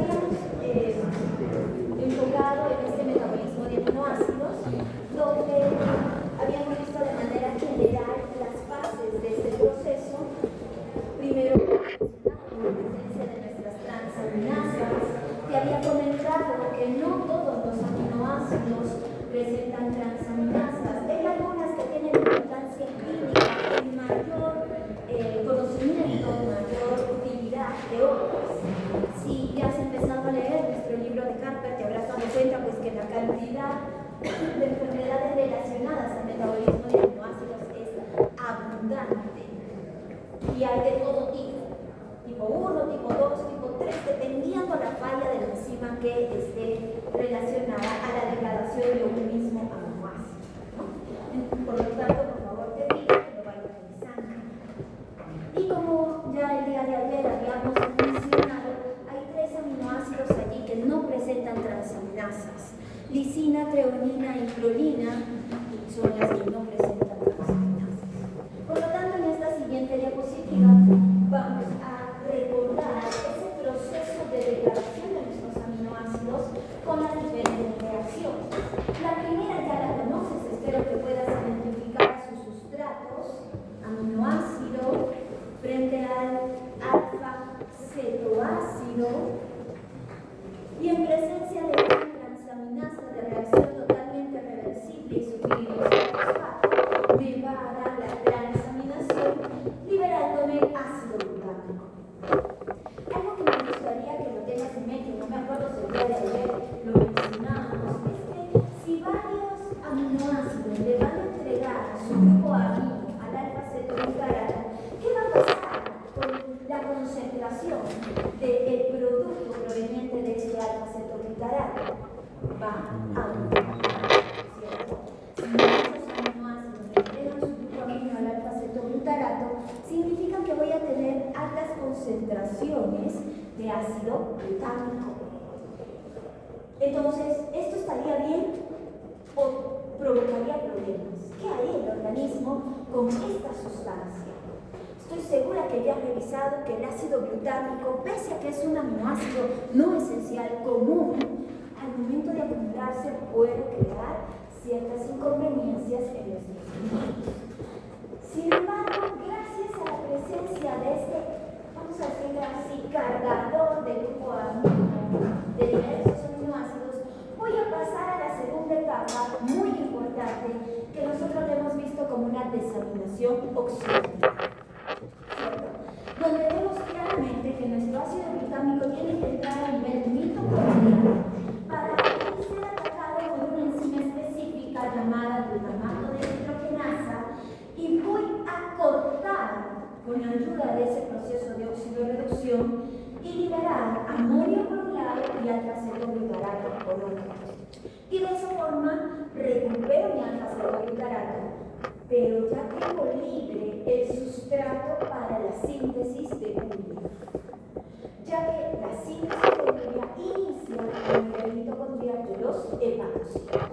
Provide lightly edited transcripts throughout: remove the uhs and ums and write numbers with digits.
habíamos enfocado en este metabolismo de aminoácidos, donde habíamos visto de manera general las fases de este proceso. Primero, la presencia de nuestras transaminasas. Te había comentado que no todos los aminoácidos presentan transaminasas. Hay algunas que tienen importancia clínica y mayor conocimiento, mayor utilidad que otras. Si ya has empezado a leer nuestro libro de Harper, te habrás dado cuenta pues, que la cantidad de enfermedades relacionadas al metabolismo de aminoácidos es abundante. Y hay de todo tipo 1, tipo 2, tipo 3, dependiendo la falla de la enzima que esté relacionada a la degradación de un mismo aminoácido, ¿no? Por lo tanto, por favor, te pido que lo vayas revisando. Y como ya el día de ayer habíamos mencionado, hay 3 aminoácidos allí que no presentan transaminasas: lisina, treonina y prolina, son las que no presentan transaminasas. Por lo tanto, en esta siguiente diapositiva vamos a recordar ese proceso de degradación de nuestros aminoácidos con las diferentes reacciones. La primera ya la conoces, espero que puedas identificar sus sustratos: aminoácido frente al alfa-cetoácido, y en presencia de una transaminasa de reacción totalmente reversible y succinilfosfato, me va a dar la transaminación liberándome ácido glutámico. Algo que me gustaría que lo tengas en mente, no me acuerdo si el día de ayer lo mencionamos, es que si varios aminoácidos le van a entregar su grupo amino al alfa-cetoglutarato, ¿qué va a pasar con la concentración del producto proveniente de este alfa-cetoglutarato? Va a aumentar, ¿cierto? Si muchos aminoácidos le entregan su grupo amino al alfa-cetoglutarato, significa que voy a tener altas concentraciones de ácido glutámico. Entonces, ¿esto estaría bien o provocaría problemas? ¿Qué haría el organismo con esta sustancia? Estoy segura que ya has revisado que el ácido glutámico, pese a que es un aminoácido no esencial común, al momento de acumularse puede crear ciertas inconveniencias en nuestros alimentos. Sin embargo, gracias a la presencia de este, vamos a decirlo así, cargador de grupo amino de diversos aminoácidos, voy a pasar a la segunda etapa muy importante que nosotros hemos visto como una desaminación oxidativa, donde vemos claramente que nuestro ácido glutámico tiene que entrar a nivel mitocondrial para ser atacado por una enzima específica llamada glutamato de deshidrogenasa, y voy a cortar con la ayuda de ese proceso de oxidorreducción y liberar amonio por un lado y alfa-cetoglutarato por otro. Y de esa forma recupero mi alfa-cetoglutarato, pero ya tengo libre el sustrato para la síntesis de urea, ya que la síntesis de urea inicia en el mitocondrial de los hepatocitos.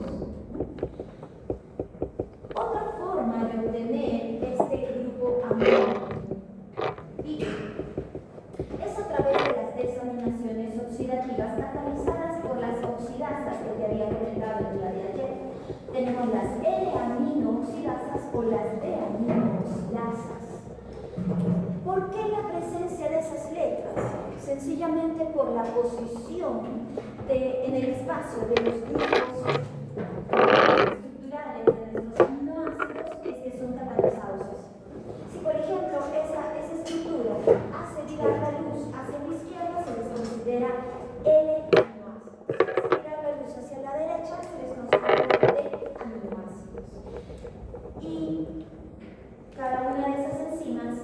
Otra forma de obtener este grupo amino es a través de las desaminaciones oxidativas catalizadas por las oxidasas que te había comentado el día de ayer. Tenemos las L-aminooxidasas o las D-aminooxidasas. ¿Por qué la presencia de esas letras? Sencillamente por la posición en el espacio de los grupos estructurales de nuestros aminoácidos es que son catalizados. Si por ejemplo esa estructura hace virar la luz hacia la izquierda, se les considera L-aminoácidos. Si hace virar la luz hacia la derecha, se les considera D-aminoácidos. Y cada una de esas enzimas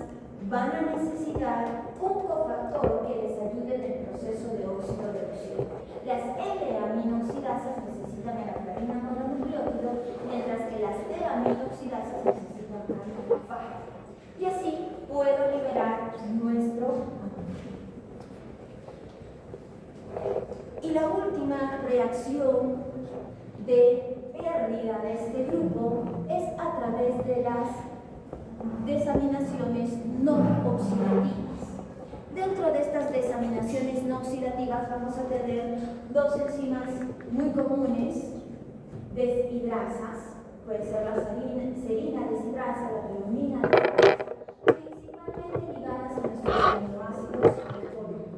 van a necesitar un cofactor que les ayude en el proceso de oxidorreducción. Las L-aminoxidasas necesitan a la clarina mononucleótido, mientras que las D-aminoxidasas necesitan a la alfa. Y así puedo liberar nuestro amino. Y la última reacción de pérdida de este grupo es a través de las desaminaciones no oxidativas. Dentro de estas desaminaciones no oxidativas vamos a tener dos enzimas muy comunes, deshidrasas, puede ser la serina deshidrasa, la predomina deshidrasa, principalmente ligadas a nuestros aminoácidos orgánicos.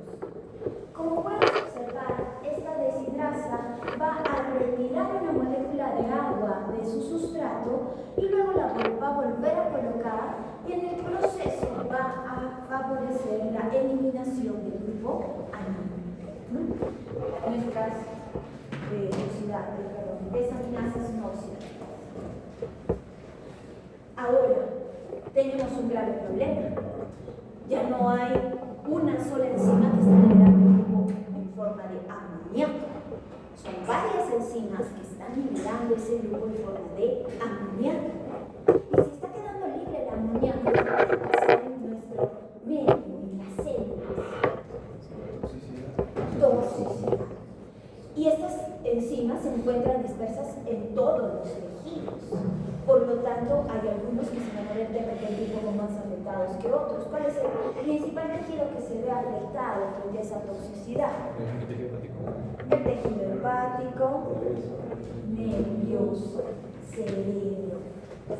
Como puedes observar, esta deshidrasa va a retirar una molécula de agua de su sustrato y luego la va a volver a colocar y en el proceso va a favorecer la eliminación del grupo amino. Nuestras desaminasas no oxidativas. Ahora, tenemos un grave problema. Ya no hay una sola enzima que está liberando el grupo en forma de amoníaco. Son varias enzimas que están liberando ese grupo en forma de amoníaco. Y si está quedando libre el amoníaco, ¿qué puede pasar en nuestro medio, en las células? Toxicidad. Y estas enzimas se encuentran dispersas en todos los tejidos. Por lo tanto, hay algunos que se van a ver de repente un poco más afectados que otros. ¿Cuál es el principal tejido que se ve afectado frente a esa toxicidad? El tejido hepático, nervioso, cerebro,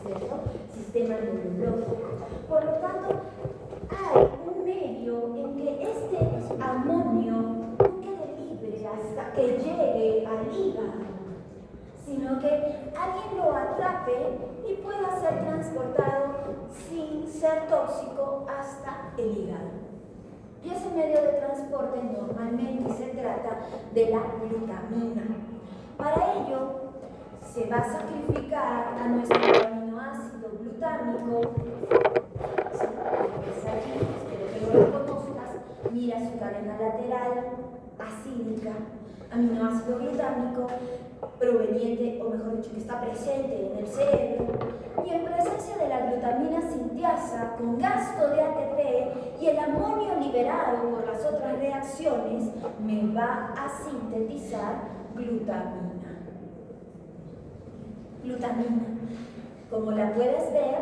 ¿cierto? Sistema neurológico. Por lo tanto, hay un medio en que este amonio no quede libre hasta que llegue al hígado, sino que alguien lo atrape y pueda ser transportado sin ser tóxico hasta el hígado. Y ese medio de transporte normalmente se trata de la glutamina. Para ello, se va a sacrificar a nuestro aminoácido glutámico. Espero que lo reconozcas. Mira su cadena lateral, acídica, aminoácido glutámico, proveniente, o mejor dicho, que está presente en el cerebro, y en presencia de la glutamina sintiasa con gasto de ATP y el amonio liberado por las otras reacciones, me va a sintetizar glutamina. Glutamina, como la puedes ver,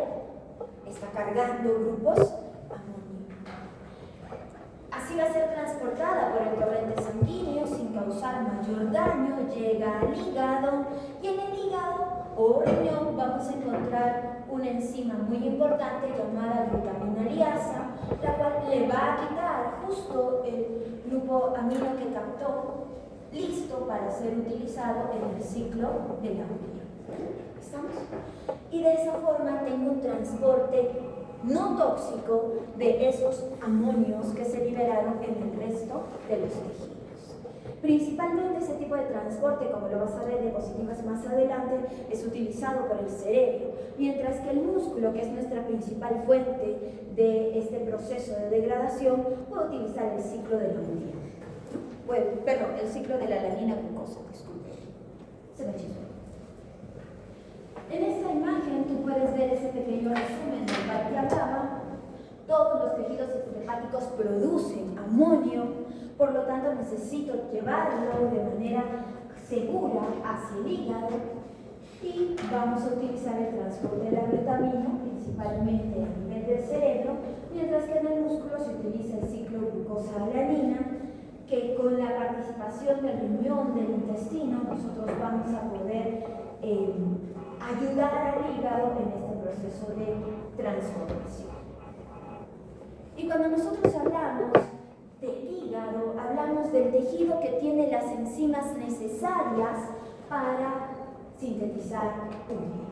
está cargando grupos amonio. Así va a ser transportada por el torrente sanguíneo sin causar mayor daño, llega al hígado y en el hígado o riñón vamos a encontrar una enzima muy importante llamada glutamina liasa, la cual le va a quitar justo el grupo amino que captó, listo para ser utilizado en el ciclo de la urea. ¿Estamos? Y de esa forma tengo un transporte no tóxico de esos amonios que se liberaron en el resto de los tejidos. Principalmente ese tipo de transporte, como lo vas a ver de diapositivas más adelante, es utilizado por el cerebro, mientras que el músculo, que es nuestra principal fuente de este proceso de degradación, puede utilizar el ciclo de la amonía. Bueno, perdón, el ciclo de la alanina glucosa, disculpe. Se me chismó. En esta imagen tú puedes ver ese pequeño resumen del cual te hablaba. Todos los tejidos hepáticos producen amonio, por lo tanto necesito llevarlo de manera segura hacia el hígado y vamos a utilizar el transporte de la glutamina, principalmente a nivel del cerebro, mientras que en el músculo se utiliza el ciclo glucosa-alanina, que con la participación del riñón, del intestino, nosotros vamos a poder ayudar al hígado en este proceso de transformación. Y cuando nosotros hablamos del hígado, hablamos del tejido que tiene las enzimas necesarias para sintetizar urea.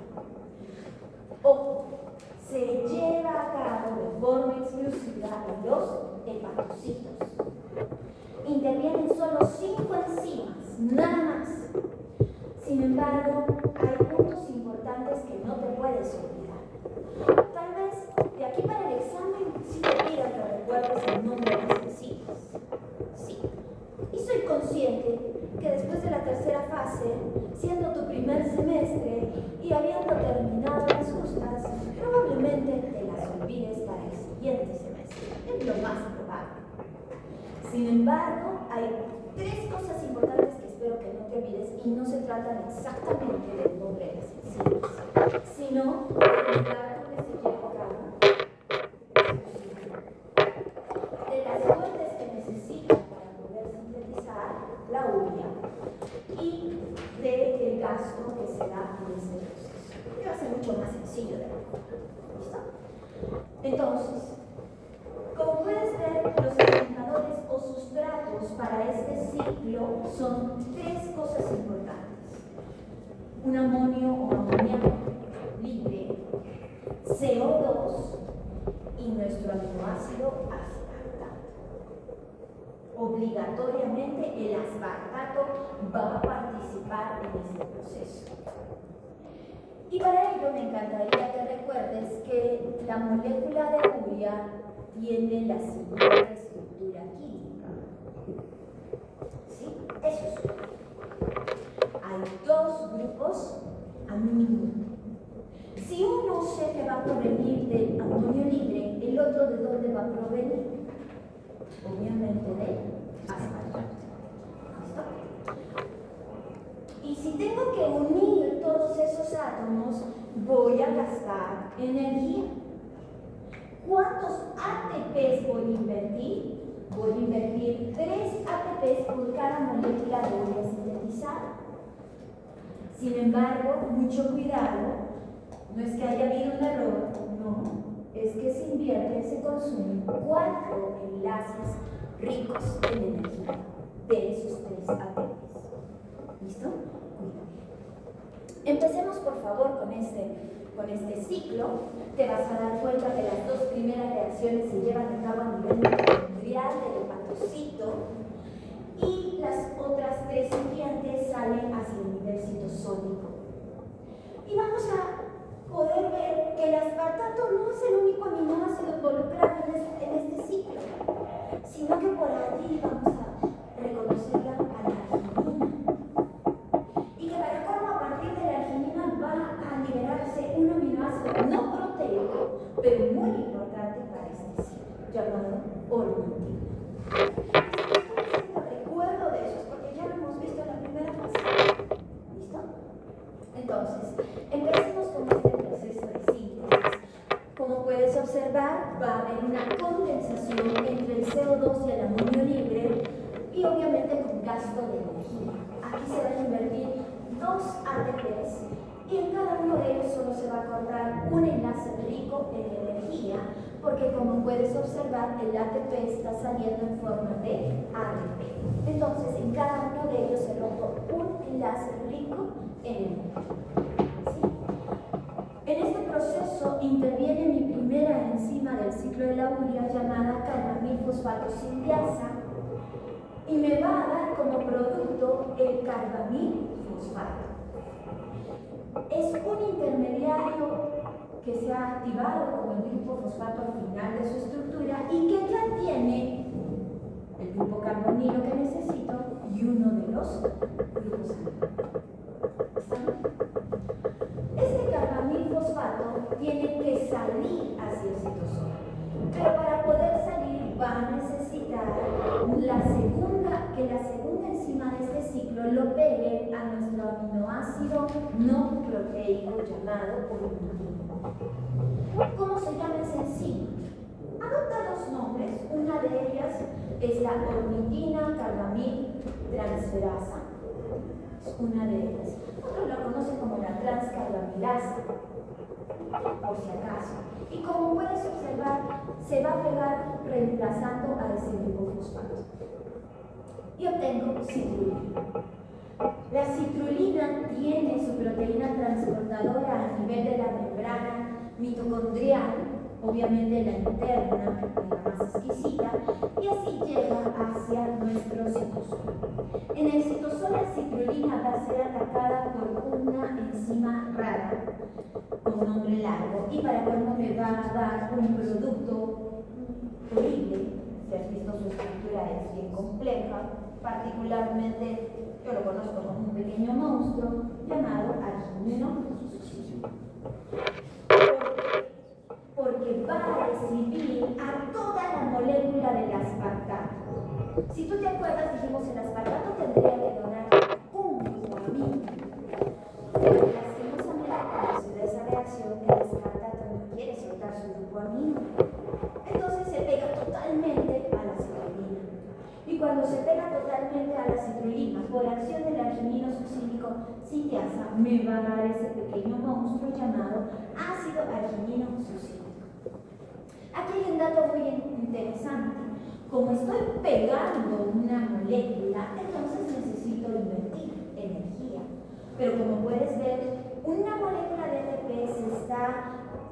Ojo, se lleva a cabo de forma exclusiva en los hepatocitos. Intervienen solo 5 enzimas, nada más. Sin embargo, hay puntos importantes que no te puedes olvidar. Tal vez de aquí para el examen sí te pidan que recuerdes el nombre de las enzimas. Sí. Y soy consciente que después de la tercera fase, siendo tu primer semestre y habiendo terminado las justas, probablemente te las olvides para el siguiente semestre. Es lo más probable. Sin embargo, hay 3 cosas importantes que espero que no te olvides y no se tratan exactamente del nombre de las enzimas, sino del lugar donde se lleva a cabo, de las la urea y del gasto que se da en ese proceso. Que va a ser mucho más sencillo de recordar. ¿Listo? Entonces, como puedes ver, los alimentadores o sustratos para este ciclo son tres cosas importantes: un amonio o amoníaco libre, CO2 y nuestro aminoácido aspartato. Obligatoriamente el aspartato va a participar en este proceso. Y para ello me encantaría que recuerdes que la molécula de urea tiene la siguiente estructura química. ¿Sí? Eso es. Hay dos grupos amino. Si uno sé que va a provenir del amonio libre, ¿el otro de dónde va a provenir? Obviamente de aspartato. ¿Listo? Y si tengo que unir todos esos átomos, voy a gastar energía. ¿Cuántos ATPs voy a invertir? Voy a invertir 3 ATPs por cada molécula de urea sintetizada. Sin embargo, mucho cuidado, no es que haya habido un error, no, es que se invierte, se consumen 4 enlaces ricos en energía de esos 3 ATPs. ¿Listo? Empecemos por favor con este ciclo. Te vas a dar cuenta que las dos primeras reacciones se llevan a cabo a nivel mitocondrial del hepatocito y las otras 3 siguientes salen hacia el nivel citosólico. Y vamos a poder ver que el aspartato no es el único aminoácido involucrado en este ciclo, sino que por allí vamos a reconocerla a la arginina. Y que para colmo, a partir de la arginina va a liberarse un aminoácido no proteico, pero muy importante para este ciclo, llamado ornitina. Recuerdo de eso, porque ya lo hemos visto en la primera fase. ¿Listo? Entonces, empecemos con este proceso de síntesis. Como puedes observar, va a haber una condensación entre el CO2 y el amonio libre y obviamente con gasto de energía. Aquí se van a invertir 2 ATPs y en cada uno de ellos solo se va a cortar un enlace rico en energía, porque como puedes observar, el ATP está saliendo en forma de ATP. Entonces, en cada uno de ellos se rompe un enlace rico en energía. ¿Sí? En este proceso interviene mi primera enzima del ciclo de la urea llamada carbamilfosfatosindasa y me va a dar como producto el carbamilfosfato. Es un intermediario que se ha activado como el grupo fosfato al final de su estructura y que ya tiene el grupo carbonilo que necesito y uno de los grupos aminoácidos. Este carbamilfosfato tiene que salir hacia el citosol, pero para poder salir va a necesitar que la segunda enzima de este ciclo lo pegue a nuestro aminoácido no proteico llamado ornitina. ¿Cómo se llama esa enzima? Adopta 2 nombres. Una de ellas es la ornitina carbamil transferasa. Es una de ellas. Otros la conocen como la transcarbamilasa, por si acaso. Y como puedes observar, se va a pegar reemplazando a ese grupo fosfato. Y obtengo citrulina. La citrulina tiene su proteína transportadora a nivel de la membrana mitocondrial, obviamente la interna, la más exquisita, y así llega hacia nuestro citosol. En el citosol la citrulina va a ser atacada por una enzima rara, con nombre largo, y para colmo me va a dar un producto horrible. Si has visto su estructura es bien compleja, particularmente yo lo conozco como un pequeño monstruo llamado arginino, porque va a recibir a toda la molécula del aspartato. Si tú te acuerdas, dijimos el aspartato tendría que donar un grupo amino. Pero lastimosamente, cuando se da esa reacción, el aspartato no quiere soltar su grupo amino. Entonces se pega totalmente a la citrulina. Y cuando se pega totalmente a la citrulina, por acción del arginino succínico sitiasa me va a dar ese pequeño monstruo llamado ácido arginino succínico. Aquí hay un dato muy interesante. Como estoy pegando una molécula, entonces necesito invertir energía. Pero como puedes ver, una molécula de ATP se está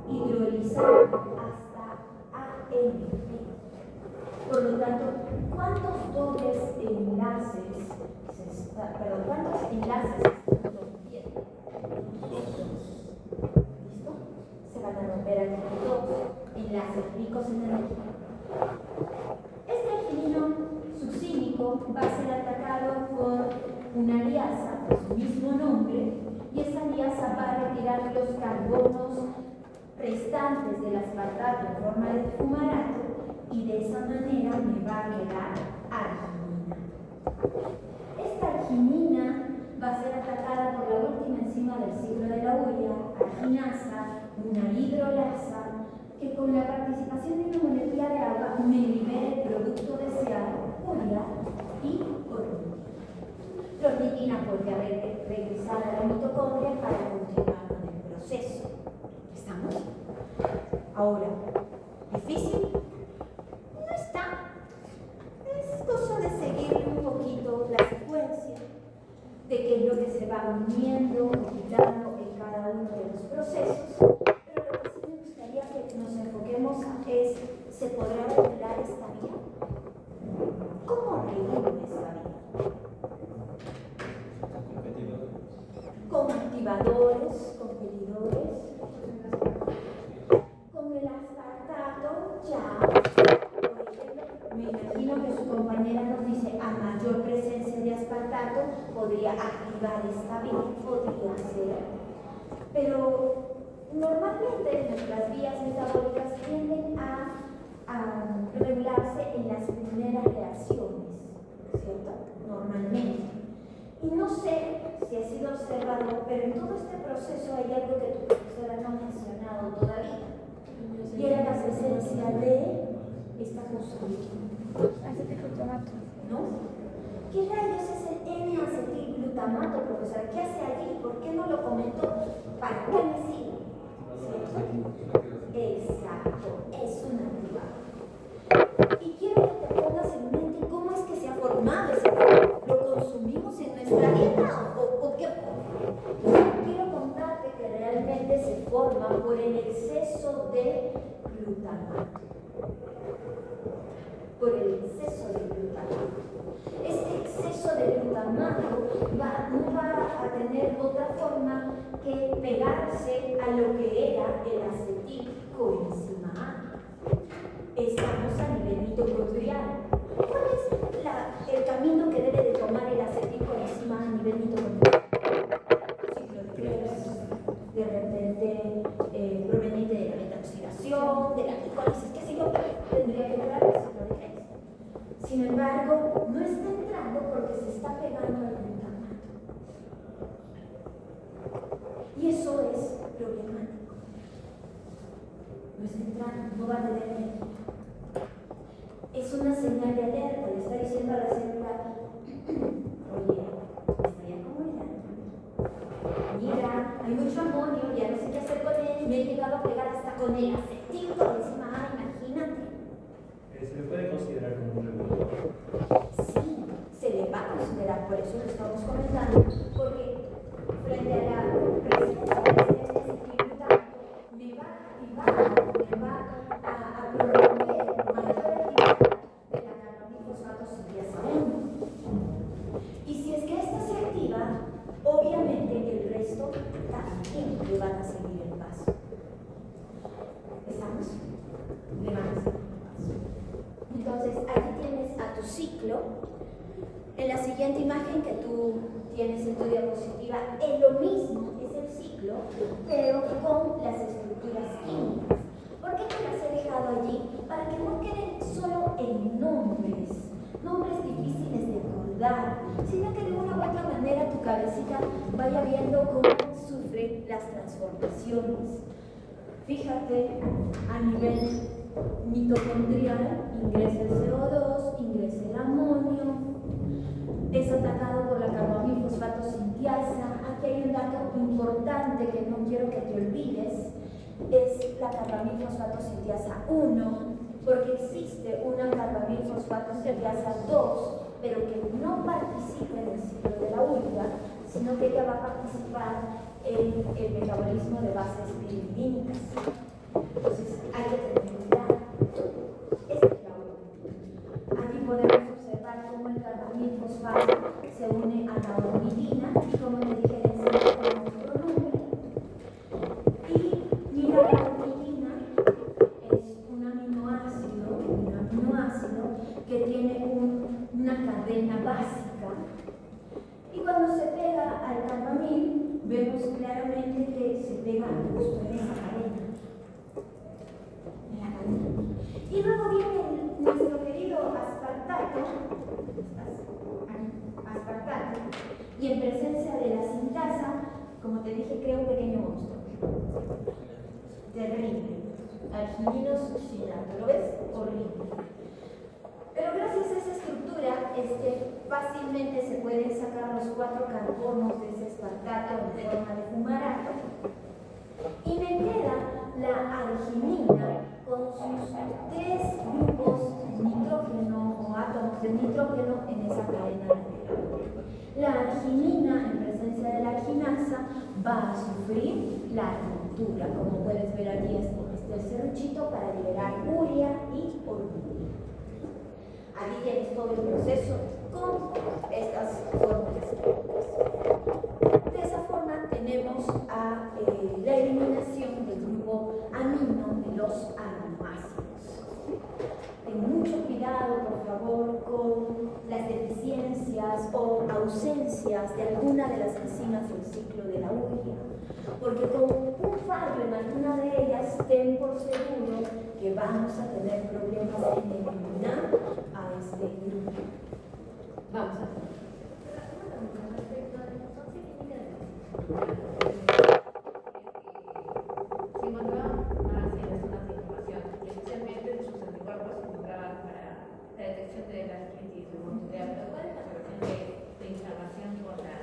hidrolizando hasta AMP. Por lo tanto, ¿cuántos enlaces se están rompiendo? ¿Listo? Se van a romper aquí dos enlaces ricos en energía. Este arginino succínico va a ser atacado por una liasa de su mismo nombre, y esa liasa va a retirar los carbonos restantes del aspartato en forma de fumarato, y de esa manera me va a quedar arginina. Esta arginina va a ser atacada por la última enzima del ciclo de la urea, arginasa, una hidrolasa, que con la participación de una molécula de agua me libera el producto deseado, urea y ornitina. La ornitina puede regresar a la mitocondria para continuar con el proceso. ¿Estamos? Ahora, ¿difícil? No está. Es cosa de seguir un poquito la secuencia de qué es lo que se va uniendo o quitando en cada uno de los procesos. Pero lo que sí me gustaría que nos enfoquemos es, ¿se podrá regular esta vía? ¿Cómo regulo esta vía? Con activadores, competidores, con el aspartato ya. Por ejemplo, me imagino que su compañera nos dice, a mayor presencia de aspartato podría activar esta vía, podría ser. Pero normalmente nuestras vías metabólicas tienden a regularse en las primeras reacciones, ¿cierto? Normalmente. Y no sé si ha sido observado, pero en todo este proceso hay algo que tu profesora no ha mencionado todavía, y era la presencia de esta cosa. ¿No? ¿Qué rayos es el N-acetilglutamato, profesora? ¿Qué hace allí? ¿Por qué no lo comentó? ¿Para qué me sirve? Exacto, es un activador. Y quiero que te pongas en mente cómo es que se ha formado ese activador. ¿Lo consumimos en nuestra dieta o qué? Quiero contarte que realmente se forma por el exceso de glutamato. Por el exceso de glutamato. Este exceso de glutamato no va a tener otra forma que pegarse a lo que era el acetilcoenzima A. Estamos a nivel mitocondrial. ¿Cuál es el camino que debe de tomar el acetilcoenzima A a nivel mitocondrial? De repente proveniente de la metaoxidación, de la glicólisis, qué sé yo, tendría que entrar el ciclo de Krebs. Sin embargo, no está entrando porque se está pegando al glutamato. Y eso es problemático. No está entrando, no va a tener energía. Es una señal de alerta, le está diciendo a la célula, oye, estoy acumulando. Mira, hay mucho amonio, ya no sé qué hacer con él, me he llegado a pegar hasta con el acetilcoenzima A, imagínate. ¿Se le puede considerar como un regulador? Sí, se le va a considerar, por eso lo estamos comentando, porque frente a la presencia de este acetilglutamato me va a activar, me va a promover mayor actividad de la carbamifosfato sitiasa 1. Y si es que esta se activa, obviamente el resto también le van a seguir el paso. ¿Estamos? Le van a seguir el paso. Entonces, aquí tienes a tu ciclo. En la siguiente imagen que tú tienes en tu diapositiva, es lo mismo, es el ciclo, pero con las estructuras químicas. ¿Por qué te las he dejado allí? Para que no queden solo en nombres difíciles de acordar, sino que de una u otra manera tu cabecita vaya viendo cómo sufren las transformaciones. Fíjate, a nivel mitocondrial ingresa el CO2, ingresa el amonio, es atacado por la carbamilfosfato sintiasa. Aquí hay un dato importante que no quiero que te olvides, es la carbamilfosfato sintiasa 1, porque existe una carbamilfosfato sintiasa 2, pero que no participa en el ciclo de la urea, sino que ella va a participar en el metabolismo de bases piridínicas. Entonces hay que tener cuidado. Esta es la urea. Aquí podemos observar cómo el carbamilfosfato se une a la ornidina y como te dije, le enseño otro nombre. Y mira, la ornidina es un aminoácido que tiene una cadena básica. Y cuando se pega al carbamil, vemos claramente que se pega justo en esa cadena. Y luego viene nuestro querido aspartato, y en presencia de la sintasa, como te dije, crea un pequeño monstruo. Terrible. Argininosuccinato, ¿lo ves? Horrible. Pero gracias a esa estructura, fácilmente se pueden sacar los 4 carbonos de ese aspartato en forma de fumarato. Y me queda la arginina con sus 3 grupos de nitrógeno o átomos de nitrógeno en esa cadena lateral. La arginina, en presencia de la arginasa, va a sufrir la ruptura. Como puedes ver allí, el serruchito para liberar urea y orina. Aquí tienes todo el proceso con estas fórmulas químicas. De esa forma tenemos la eliminación del grupo amino de los aminoácidos. Ten mucho cuidado, por favor, con las deficiencias o ausencias de alguna de las enzimas del ciclo de la urea, porque con un fallo en alguna de ellas, ten por seguro que vamos a tener problemas en eliminar a este grupo. Vamos a ver. Se encontraban más en las zonas de inflamación, y especialmente de sus anticuerpos se encontraban para la detección de la artritis reumatoidea. ¿Pero cuál es la relación de inflamación con la?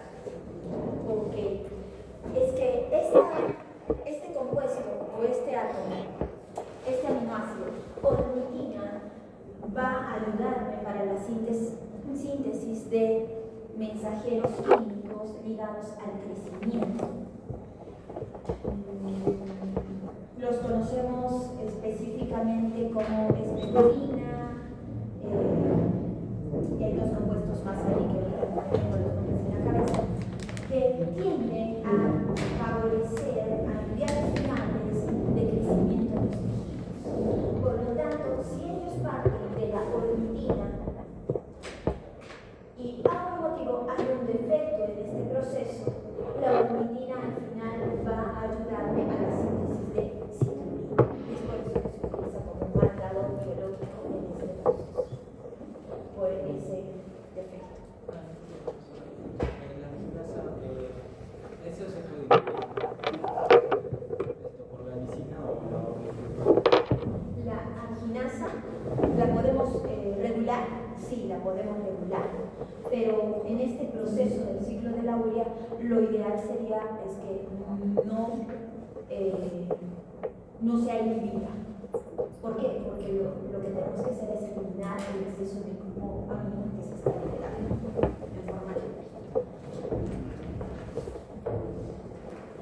Ok. Es que este compuesto o este átomo, este aminoácido, ornitina, va a ayudarme para la síntesis de mensajeros químicos ligados al crecimiento. Los conocemos específicamente como espirulina, y hay 2 compuestos más ahí que ahorita no tengo los nombres en la cabeza, que tienden a favorecer, a enviar señales de crecimiento de los tejidos. Por lo tanto, si ellos parten de la ornitina y por algún motivo hay un defecto en este proceso, la ornitina al final va a ayudarme a la síntesis de citrulina. Es por eso que se utiliza como un marcador biológico en este proceso, por ese defecto. ¿Eso se puede por la lisina o la? La arginasa la podemos regular, sí, la podemos regular, pero en este proceso del ciclo de la urea, lo ideal sería que no sea inhibida. ¿Por qué? Porque lo que tenemos que hacer es eliminar el exceso de grupo amino que se está liberando en forma de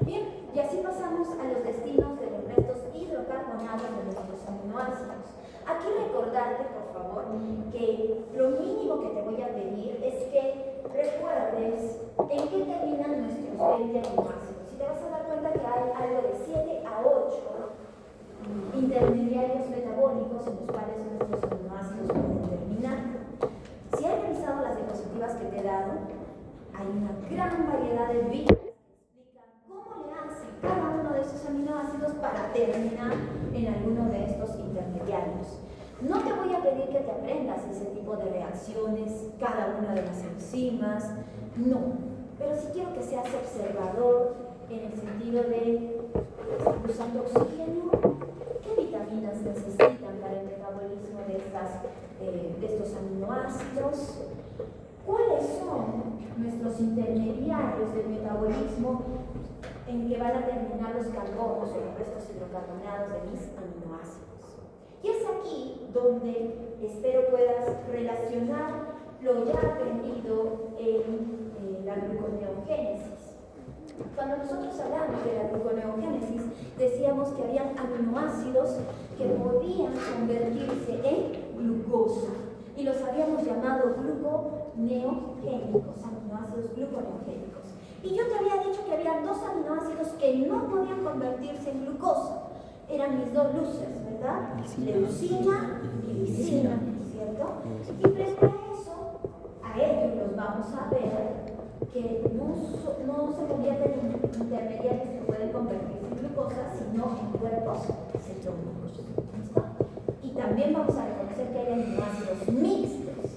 Bien, y así pasamos a los destinos de los restos hidrocarbonados de nuestros aminoácidos. Aquí recordarte, por favor, que lo mínimo que te voy a pedir es que recuerdes en qué terminan nuestros 20 aminoácidos. Si te vas a dar cuenta que hay algo de 7 a 8 intermediarios metabólicos en los cuales nuestros aminoácidos pueden terminar. Si has revisado las diapositivas que te he dado, hay una gran variedad de vías que explican cómo le hace cada uno de esos aminoácidos para terminar en alguno de estos intermediarios. No te voy a pedir que te aprendas ese tipo de reacciones, cada una de las enzimas, no. Pero sí quiero que seas observador en el sentido de, ¿están usando oxígeno? ¿Qué vitaminas necesitan para el metabolismo de estos aminoácidos? ¿Cuáles son nuestros intermediarios del metabolismo en que van a terminar los carbonos o los restos hidrocarbonados de mis aminoácidos? Y es aquí donde espero puedas relacionar lo ya aprendido en la gluconeogénesis. Cuando nosotros hablamos de la gluconeogénesis, decíamos que habían aminoácidos que podían convertirse en glucosa y los habíamos llamado gluconeogénicos, aminoácidos gluconeogénicos. Y yo te había dicho que había dos aminoácidos que no podían convertirse en glucosa. Eran mis dos luces, ¿verdad? Leucina y lisina, ¿cierto? Y frente a eso, a ellos los vamos a ver que no se convierten en intermediarios que pueden convertirse en glucosa, sino en cuerpos cetónicos. ¿Listo? Y también vamos a reconocer que hay aminoácidos mixtos,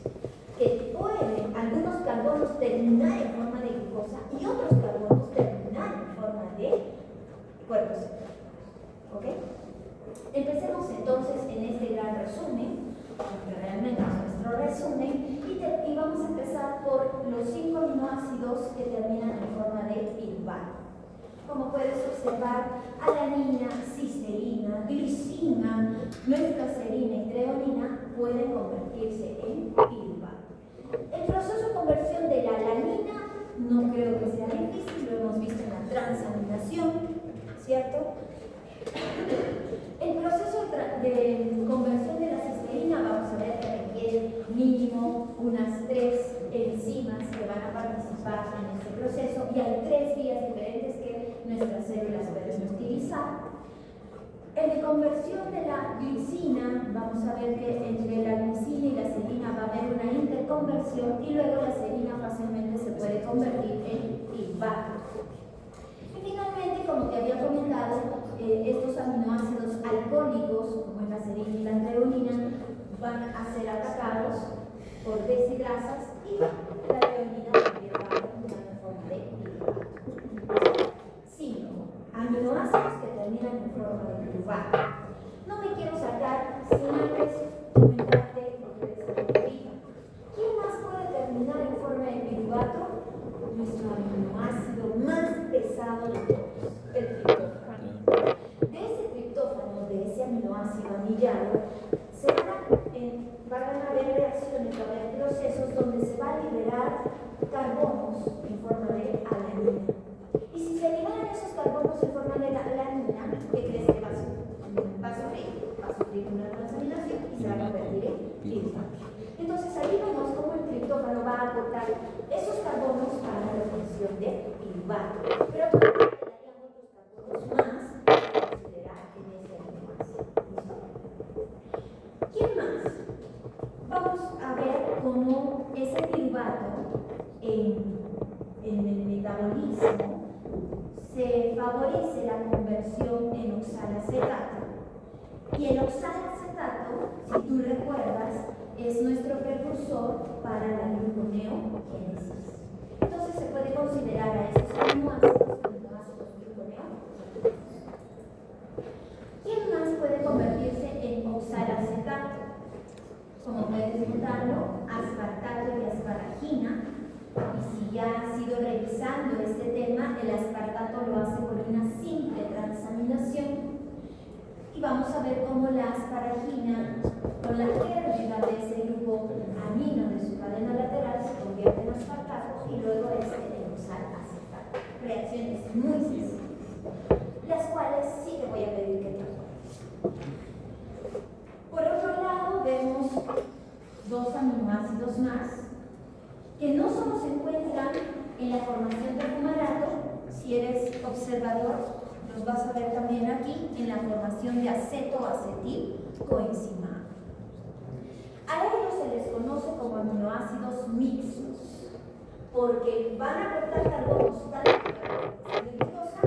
que pueden algunos carbonos terminar en forma de glucosa y otros carbonos terminar en forma de cuerpos cetónicos. ¿Ok? Empecemos entonces en este gran resumen, porque realmente es nuestro resumen, y vamos a empezar por los 5 aminoácidos que terminan en forma de piruvato. Como puedes observar, alanina, cisteína, glicina, methcaserina y treonina pueden convertirse en piruvato. El proceso de conversión de la alanina no creo que sea difícil, lo hemos visto en la transaminación, ¿cierto? El proceso de conversión de la cisteína, vamos a ver que requiere mínimo unas 3 enzimas que van a participar en este proceso, y hay 3 vías diferentes que nuestras células pueden utilizar. En la conversión de la glicina, vamos a ver que entre la glicina y la serina va a haber una interconversión y luego la serina fácilmente se puede convertir en piruvato. Y finalmente, como te había comentado, estos aminoácidos alcohólicos, como la serina y la treonina, van a ser atacados por deshidrasas y la treonina también va a terminar en forma de piruvato. 5 aminoácidos que terminan en forma de piruvato. No me quiero sacar sin antes comentarte lo que es la proteína. ¿Quién más puede terminar en forma de piruvato? Nuestro aminoácido más pesado de todos, el triptófano. De ese triptófano, de ese aminoácido anillado, van a haber reacciones, va a haber procesos donde se va a liberar carbonos en forma de alanina. Y si se liberan esos carbonos en forma de alanina, ¿qué crees que va a sufrir? Va a sufrir una transaminación y se va a convertir en piruvato. Entonces ahí vemos cómo el triptófano va a aportar esos carbonos para la reducción de piruvato. Pero todavía quedarían otros carbonos más para considerar en ese aminoácido. ¿Quién más? Vamos a ver cómo ese piruvato en el metabolismo se favorece la conversión en oxalacetato. Y el oxalacetato, si tú recuerdas, es nuestro precursor para la gluconeogénesis. Entonces se puede considerar a esos aminoácidos gluconeogénicos. ¿Quién más puede convertirse en oxalacetato? Como puedes notarlo, aspartato y asparagina. Y si ya has ido revisando este tema, el aspartato lo hace por una simple transaminación. Y vamos a ver cómo la asparagina, con la pérdida de ese grupo amino de su cadena lateral, se convierte en aspartato y luego en oxalacetato. Reacciones muy sencillas, las cuales sí te voy a pedir que trabajes. Por otro lado, vemos 2 aminoácidos más que no solo se encuentran en la formación del fumarato. Si eres observador, los vas a ver también aquí en la formación de acetoacetil coenzimado. A ellos se les conoce como aminoácidos mixtos, porque van a aportar carbonos tanto para la formación de glucosa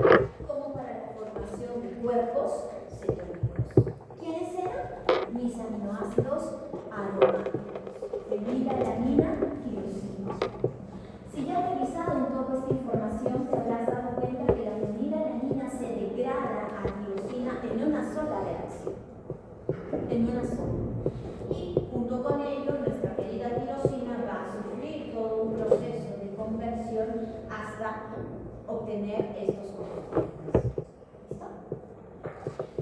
como para la formación de cuerpos cetónicos. ¿Quiénes eran? Mis aminoácidos aromáticos, fenilalanina y leucina. Si ya has revisado un poco esta información, te habrás dado cuenta que la fenilalanina se degrada a tirosina en una sola reacción. En una sola. Y junto con ello, nuestra querida tirosina va a sufrir todo hasta obtener estos componentes. ¿Listo?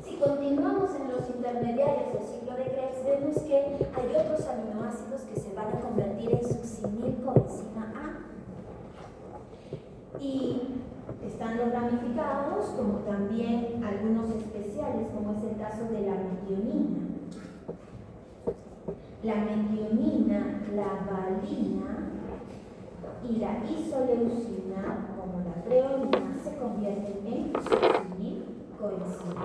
Si continuamos en los intermediarios del ciclo de Krebs, vemos que hay otros aminoácidos que se van a convertir en succinilcoenzima A. Y están los ramificados, como también algunos especiales, como es el caso de la metionina. La metionina, la valina y la isoleucina, como la treonina, se convierten en succinilcoenzima A.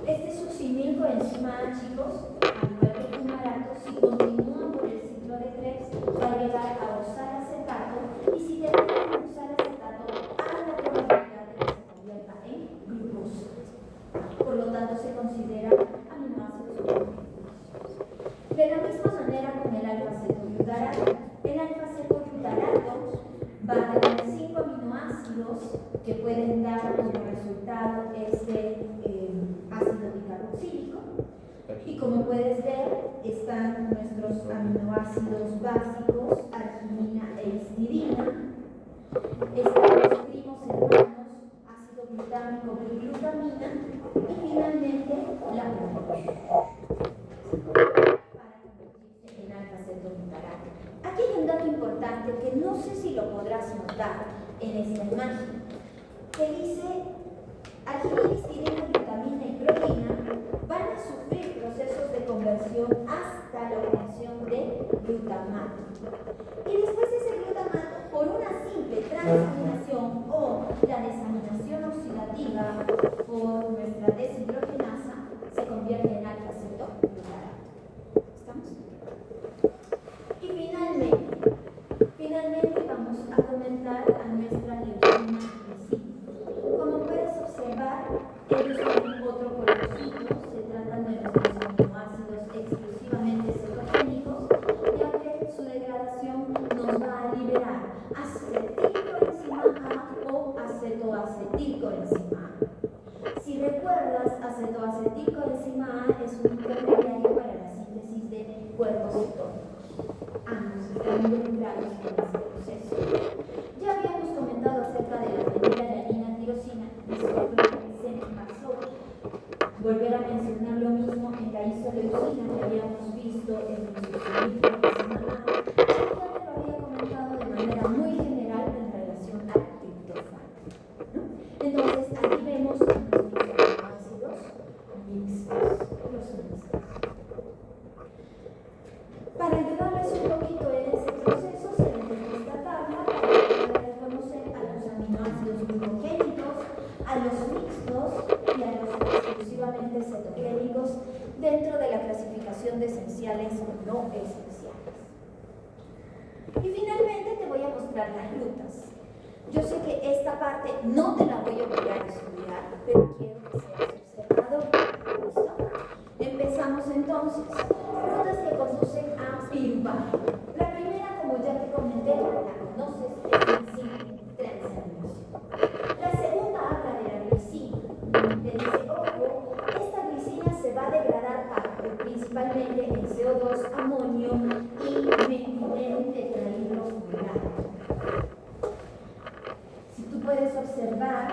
Este succinilcoenzima A, chicos, al igual que el fumarato, si continúa por el ciclo de Krebs, va a llegar a oxalacetato, y si termina en oxalacetato, hay la probabilidad de que se convierta en glucosa. Por lo tanto, se considera aminoácidos glucónicos. De la misma manera con el alfa-cetoglutarato. El alfa-cetoglutarato va a tener 5 aminoácidos que pueden dar como resultado este ácido bicarboxílico. Y como puedes ver, están nuestros aminoácidos básicos, arginina e histidina. Están los primos hermanos, ácido glutámico y glutamina. Y finalmente, la proteína para convertirse en alfa-cetoglutarato. Aquí hay un dato importante que no sé si lo podrás notar en esta imagen, que dice arginina, histidina, glutamina y proteína van a sufrir procesos de conversión hasta la obtención de glutamato. Y después ese glutamato, por una simple transaminación o la desaminación oxidativa por nuestra deshidrogenasa, se convierte en alfa-cetoglutarato. ¿Estamos? Y finalmente vamos a comentar a nuestra leucina glicina. Como puedes observar, ellos tienen otro colorcito, se tratan de nuestros aminoácidos exclusivamente cetogénicos, ya que su degradación nos va a liberar acetilcoenzima A o acetoacetilcoenzima A. Si recuerdas, acetoacetilcoenzima A es un intermediario para la síntesis de cuerpos cetónicos. Ambos están involucrados en este proceso. Ya habíamos comentado acerca de la fenilalanina tirosina, disculpen que se me pasó volver a mencionar lo mismo en la isoleucina que habíamos visto en el succinilcoenzima A. Ya te lo había comentado de manera muy general en relación al triptófano, ¿no? Entonces, aquí vemos nuestros aminoácidos mixtos, los mixtos. Para ayudarles un poquito en ese proceso, se les deja esta tabla para poder reconocer a los aminoácidos glucogénicos, a los mixtos y a los exclusivamente cetogénicos dentro de la clasificación de esenciales o no esenciales. Y finalmente te voy a mostrar las rutas. Yo sé que esta parte no te la voy a obligar a estudiar, pero quiero que seas observador. ¿Listo? Empezamos entonces. Rutas que conducen a piruvato. La primera, como ya te comenté, la conoces, es la transaminación. La segunda habla de la glicina. Te dice, ojo, esta glicina se va a degradar principalmente en CO2, amonio y metileno-tetrahidrofuranato. Si tú puedes observar,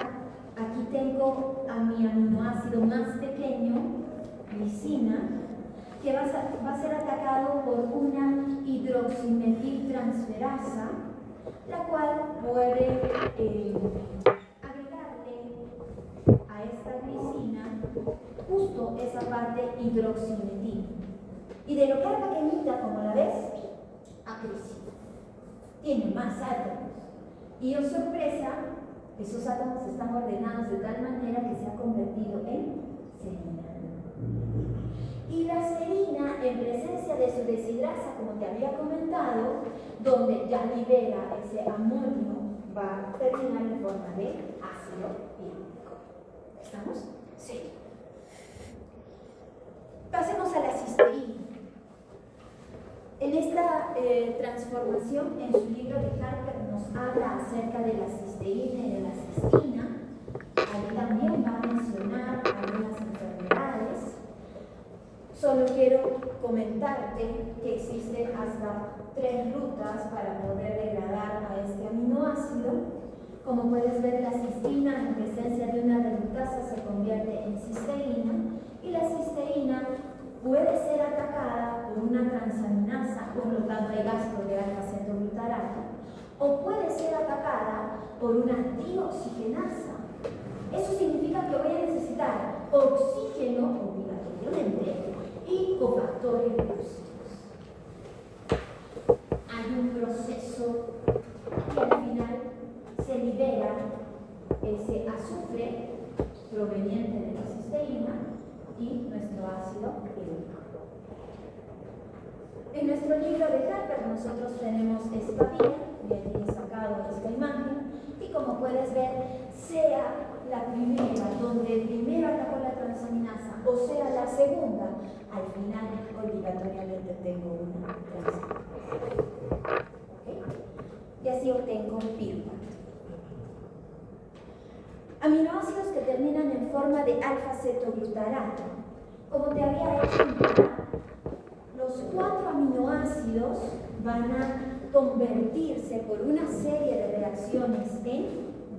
aquí tengo a mi aminoácido más pequeño, glicina, que va a ser atacado por una hidroximetiltransferasa, la cual puede agregarle a esta glicina justo esa parte hidroximetil. Y de lo que era pequeñita, como la ves, ha crecido. Tiene más átomos. Y oh sorpresa, esos átomos están ordenados de tal manera que se ha convertido en serina. Y la serina, en presencia de su deshidrasa, como te había comentado, donde ya libera ese amonio, va a terminar en forma de ácido hídrico. ¿Estamos? Sí. Pasemos a la cisteína. En esta transformación, en su libro de Harper nos habla acerca de la cisteína y de la cistina. Ahí también va a mencionar algunas enfermedades. Solo quiero comentarte que existen hasta 3 rutas para poder degradar a Como puedes ver, la cistina en presencia de una reductasa se convierte en cisteína y la cisteína puede ser atacada por una transaminasa, por lo tanto hay gasto de alfa-cetoglutarato, o puede ser atacada por una dioxigenasa. Eso significa que voy a necesitar oxígeno obligatoriamente y cofactores lúcidos. Hay un proceso que al final se libera ese azufre proveniente de la cisteína y nuestro ácido hídrico. En nuestro libro de Harper nosotros tenemos esta vía, de aquí he sacado esta imagen, y como puedes ver, sea la primera, donde primero atacó la transaminasa, o sea la segunda, al final obligatoriamente tengo una transaminasa. ¿Okay? Y así obtengo píruvate. Aminoácidos que terminan en forma de alfa-cetoglutarato. Como te había hecho indicar, los 4 aminoácidos van a convertirse por una serie de reacciones en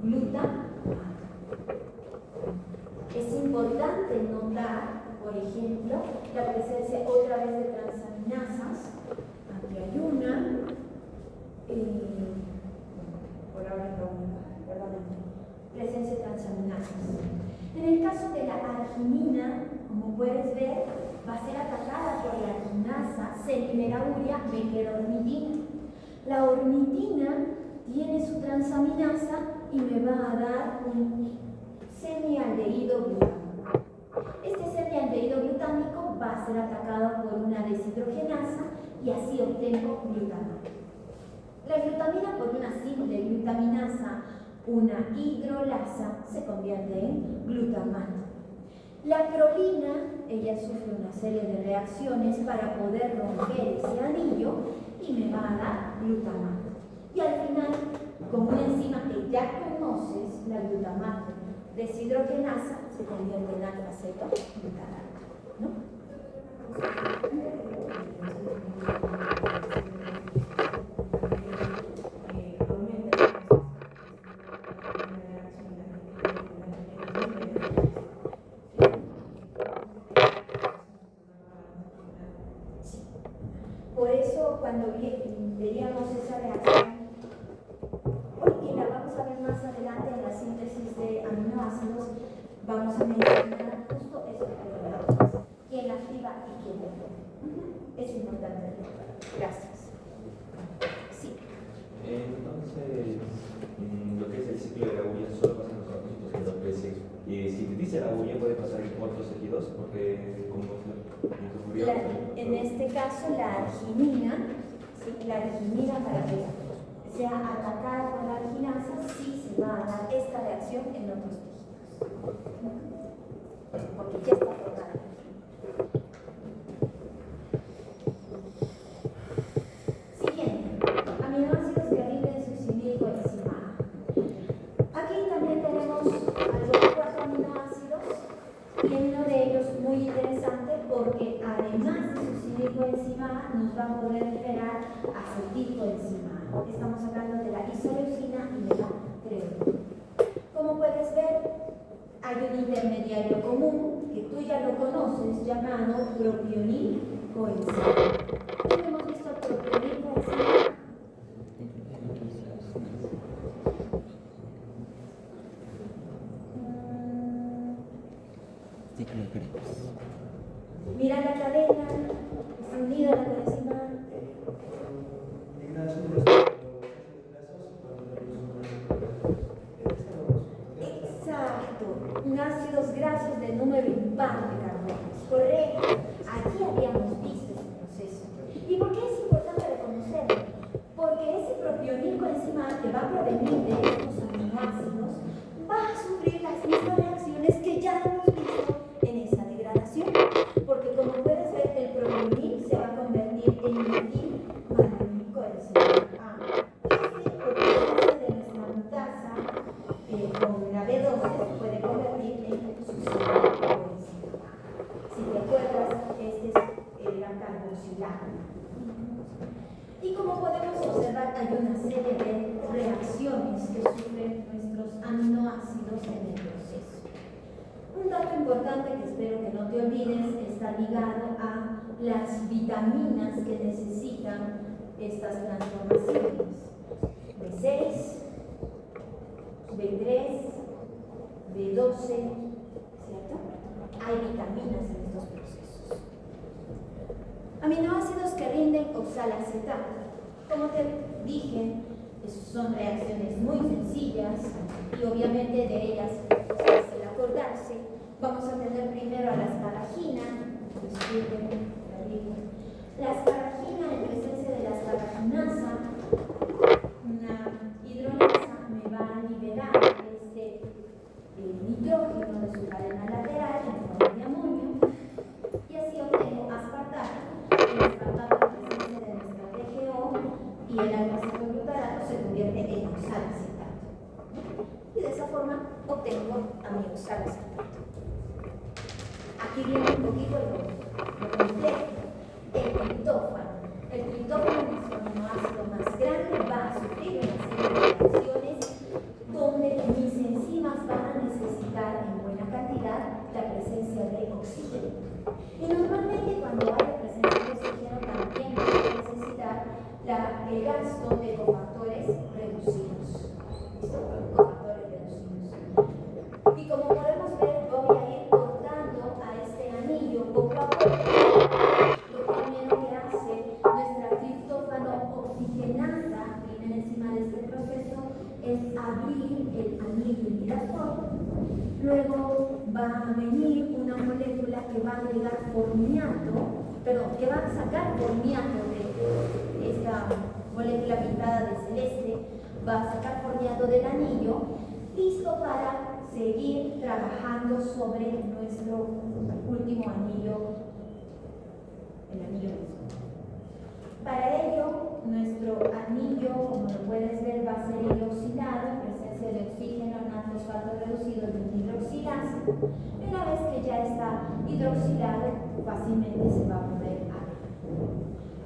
glutamato. Es importante notar, por ejemplo, la presencia otra vez de transaminasas. Aquí hay una. Por ahora no, perdónenme. Presencia de transaminasas. En el caso de la arginina, como puedes ver, va a ser atacada por la arginasa, se libera urea, me queda ornitina. La ornitina tiene su transaminasa y me va a dar un semialdehído glutámico. Este semialdehído glutámico va a ser atacado por una deshidrogenasa y así obtengo glutamato. La glutamina, por una simple glutaminasa, una hidrolasa, se convierte en glutamato. La prolina, ella sufre una serie de reacciones para poder romper ese anillo y me va a dar glutamato. Y al final, con una enzima que ya conoces, la glutamato deshidrogenasa, se convierte en alfa-cetoglutarato, ¿no? Por eso, cuando veíamos esa reacción, y la vamos a ver más adelante en la síntesis de aminoácidos, vamos a mencionar justo eso que hablamos, quién la activa y quién no. Es importante. Gracias. Sí. Entonces, lo que es el ciclo de la urea solo pasa en los compuestos que se sintetiza la urea puede pasar en otros tejidos, porque como ocurrió en este caso la arginina, ¿sí? La arginina para que sea atacada por la arginasa, sí se va a dar esta reacción en otros tejidos, porque ya está formada. Siguiente, aminoácidos que rinden succinilcoenzima A. Aquí también tenemos algunos 4 aminoácidos y uno de ellos muy interesante porque además de succinilcoenzima A nos va a poder liberar acetilcoenzima A. Estamos hablando de la isoleucina y de la treonina. Como puedes ver, hay un intermediario común que tú ya lo conoces llamado propionilcoenzima A. ¿Cómo hemos visto propionilcoenzima A? Mira la cadena, está unida a la coenzima A. Exacto, ácidos grasos de número impar de carbonos. Correcto, aquí habíamos visto ese proceso. ¿Y por qué es importante reconocerlo? Porque ese propionilcoenzima A que va a provenir de estos aminoácidos va a sufrir las mismas reacciones que ya hemos visto en esa degradación. Porque como puedes ver, el propionil se va a convertir en metilmalonilcoenzima A. Y por presencia de nuestra glutasa con la B12 se puede convertir en succinilcoenzima A. Si te acuerdas, este es la carboxilasa. Y como podemos observar, hay una serie de reacciones alteraciones que sufren nuestros aminoácidos en el proceso. Un dato importante que espero que no te olvides está ligado a las vitaminas que necesitan estas transformaciones. B6, B3, B12, ¿cierto? Hay vitaminas en estos procesos. Aminoácidos que rinden oxalacetato. Como te dije, son reacciones muy sencillas y obviamente de ellas es fácil acordarse. Vamos a tener primero a la asparagina. La asparagina, en presencia de la asparaginasa, una hidrolasa me va a liberar este nitrógeno de su cadena lateral en forma de amonio y así obtengo aspartato. El aspartato, en presencia de nuestra TGO y el alfa-cetoglutarato, se convierte en oxalacetato. Y de esa forma obtengo a mi oxalacetato. Aquí viene un poquito lo complejo. El triptófano. El triptófano es nuestro aminoácido más grande, va a sufrir una serie de reacciones donde mis enzimas van a necesitar en buena cantidad la presencia de oxígeno. Y normalmente cuando hay presencia de oxígeno también va a necesitar el gasto de cofactores reducidos. ¿Listo? Cofactores reducidos. Y como podemos ver, voy a ir cortando a este anillo poco a poco. Lo primero que hace nuestra triptófano oxigenasa, primera enzima de este proceso, es abrir el anillo inhibitor. Luego va a venir una molécula que va a agregar formiato, que va a sacar formiato de esta molécula pintada de celeste, va a sacar formiato del anillo, listo para seguir trabajando sobre nuestro último anillo, el anillo mismo. Para ello, nuestro anillo, como lo puedes ver, va a ser hidroxilado en presencia de oxígeno, fosfato reducido de un hidroxilasa. Y una vez que ya está hidroxilado, fácilmente se va a poder agregar.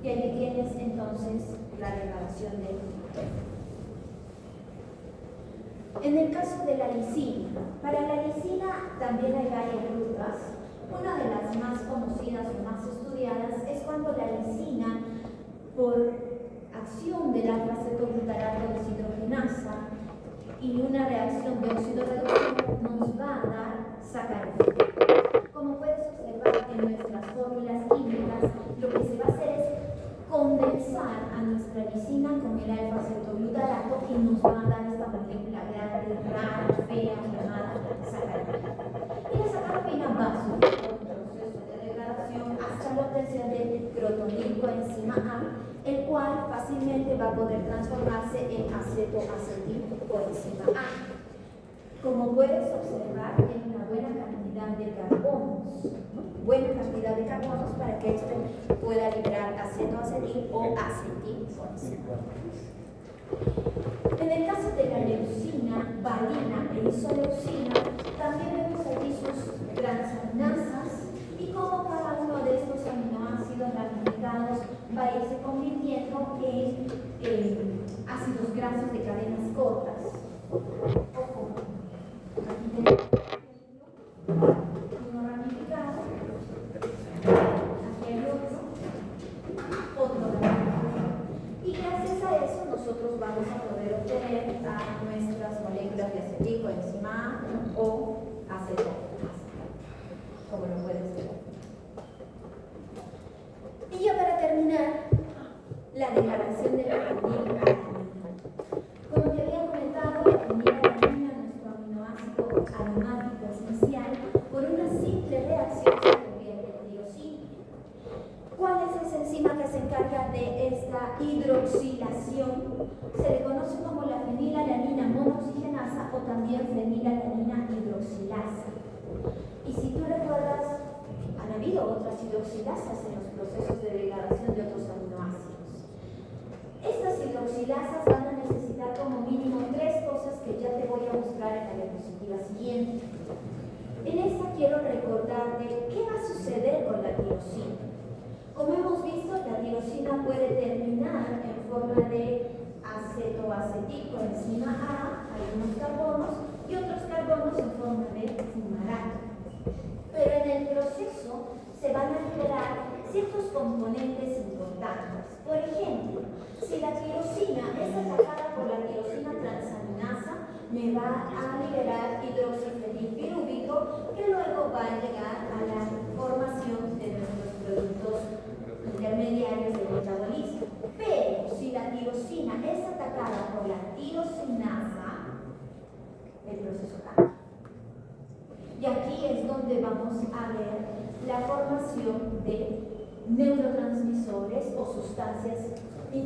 Y ahí tienes entonces la degradación del triptófano. En el caso de la lisina, para la lisina también hay varias rutas. Una de las más conocidas o más estudiadas es cuando la lisina, por acción del alfa-cetoglutarato deshidrogenasa y una reacción de óxido-reducción, nos va a dar sacarina. Como puedes observar en nuestras fórmulas químicas, lo que se va a hacer es condensar a nuestra lisina con el alfa-cetoglutarato y nos va a dar esta molécula grande, rara, fea, llamada sacarina. Y la sacarina va a sufrir un proceso de degradación hasta la obtención del crotonilcoenzima A, el cual fácilmente va a poder transformarse en acetoacetilcoenzima A. Como puedes observar, hay una buena cantidad de carbonos, para que esto pueda liberar acetoacetil o acetilcoenzima. En el caso de la leucina, valina e isoleucina, también vemos aquí sus transaminasas y cómo cada uno de estos aminoácidos ramificados va a irse convirtiendo en ácidos grasos de cadenas cortas. Ojo, aquí tenemos uno ramificado, aquí el otro ramificado. Y gracias a eso nosotros vamos a poder obtener a nuestras moléculas de acetilcoenzima A o acetoacetil, como lo puedes ver. Y ya para terminar, la degradación de la fenilalanina. Como te había comentado, la fenilalanina es nuestro aminoácido aromático esencial, por una simple reacción se convierte en tirosina. ¿Cuál es esa enzima que se encarga de esta hidroxilación? Se le conoce como la fenilalanina monooxigenasa o también fenilalanina hidroxilasa. Y si tú recuerdas, han habido otras hidroxilasas en los procesos de degradación de otros aminoácidos. Estas hidroxilasas van a necesitar como mínimo 3 cosas que ya te voy a mostrar en la diapositiva siguiente. En esta quiero recordarte qué va a suceder con la tirosina. Como hemos visto, la tirosina puede terminar en forma de acetoacetil aquí coenzima A, algunos carbonos y otros carbonos en forma de fumarato. Pero en el proceso se van a liberar ciertos componentes importantes. Por ejemplo, si la tirosina es atacada por la tirosina transaminasa, me va a liberar hidroxifenilpirúvico, que luego va a llegar a la formación de nuestros productos intermediarios del metabolismo. Pero si la tirosina es atacada por la tirosinasa, el proceso cambia. Y aquí es donde vamos a ver la formación de neurotransmisores o sustancias interesantes.